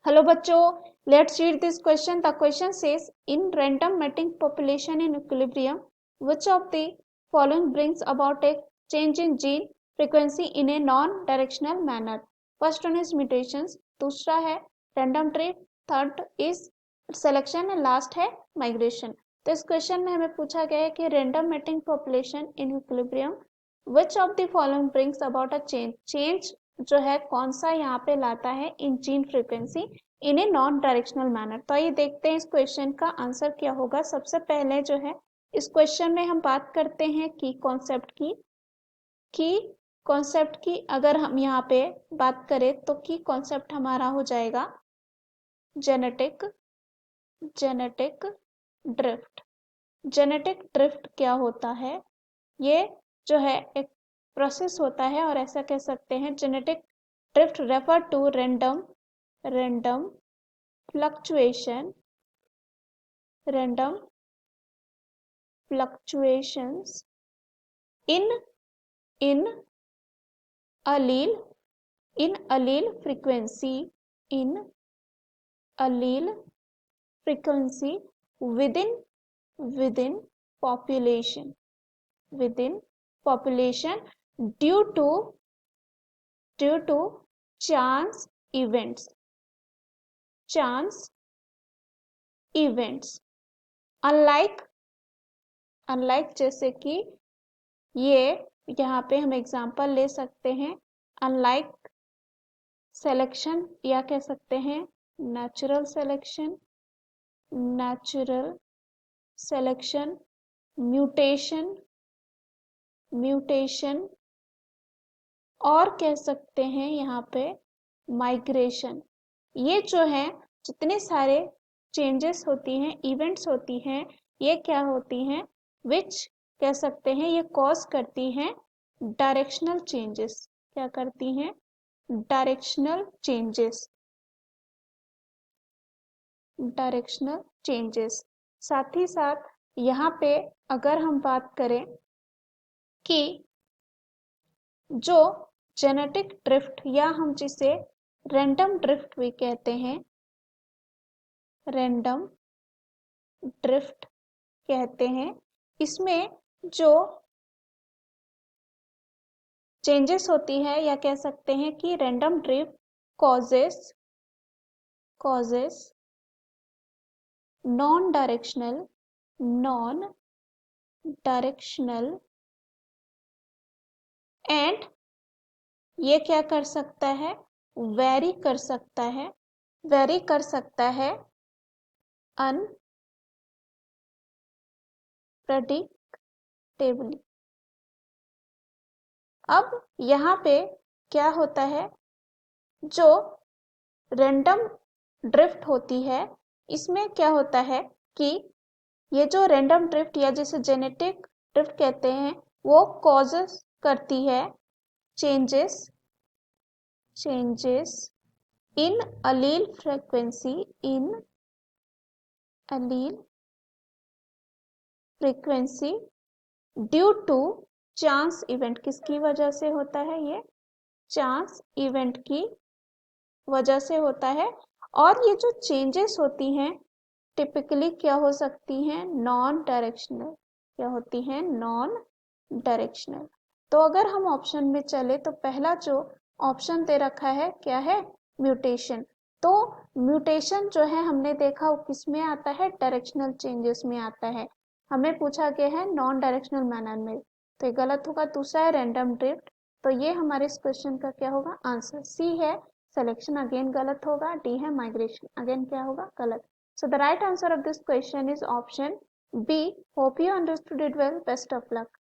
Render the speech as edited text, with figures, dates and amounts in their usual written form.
Hello बच्चों, let's read this question. The question says, in random mating population in equilibrium, which of the following brings about a change in gene frequency in a non-directional manner? First one is mutations, दूसरा है random drift, third is selection and last है migration. तो इस question में हमें पूछा गया है कि random mating population in equilibrium, which of the following brings about a change जो है कौन सा यहाँ पे लाता है in gene frequency in a non directional manner. तो आइए देखते हैं इस क्वेश्चन का आंसर क्या होगा। सबसे पहले जो है इस क्वेश्चन में हम बात करते हैं की कॉन्सेप्ट की अगर हम यहाँ पे बात करें तो की कॉन्सेप्ट हमारा हो जाएगा जेनेटिक ड्रिफ्ट। जेनेटिक ड्रिफ्ट क्या होता है? ये जो है एक प्रोसेस होता है और ऐसा कह सकते हैं genetic drift refer to random fluctuations in allele frequency within population due to chance events unlike जैसे कि ये यहाँ पे हम एग्जांपल ले सकते हैं अनलाइक सिलेक्शन या कह सकते हैं नेचुरल सिलेक्शन म्यूटेशन और कह सकते हैं यहाँ पे माइग्रेशन। ये जो है जितने सारे चेंजेस होती हैं इवेंट्स होती हैं ये क्या होती हैं विच कह सकते हैं ये कॉज करती हैं डायरेक्शनल चेंजेस। क्या करती हैं? Directional changes. साथ ही साथ यहाँ पे अगर हम बात करें कि जो जेनेटिक ड्रिफ्ट या हम जिसे रैंडम ड्रिफ्ट भी कहते हैं इसमें जो चेंजेस होती है या कह सकते हैं कि random drift causes non directional and ये क्या कर सकता है? वेरी कर सकता है अनप्रेडिक्टेबली। अब यहाँ पे क्या होता है जो रैंडम ड्रिफ्ट होती है इसमें क्या होता है कि ये जो रैंडम ड्रिफ्ट या जिसे जेनेटिक ड्रिफ्ट कहते हैं वो कॉजेस करती है changes in allele frequency due to chance event. किसकी वजह से होता है? ये चांस इवेंट की वजह से होता है। और ये जो चेंजेस होती हैं टिपिकली क्या हो सकती हैं? Non directional. क्या होती हैं? Non directional. तो अगर हम ऑप्शन में चले तो पहला जो ऑप्शन दे रखा है क्या है? म्यूटेशन। तो म्यूटेशन जो है हमने देखा वो किस में आता है? डायरेक्शनल चेंजेस में आता है। हमें पूछा गया है नॉन डायरेक्शनल मैनर में, तो ये गलत होगा। दूसरा है रैंडम ड्रिफ्ट, तो ये हमारे इस क्वेश्चन का क्या होगा? आंसर। सी है सिलेक्शन, अगेन गलत होगा। डी है माइग्रेशन, अगेन क्या होगा? गलत। So the right answer of this question is option B. Hope you understood it well. Best of luck.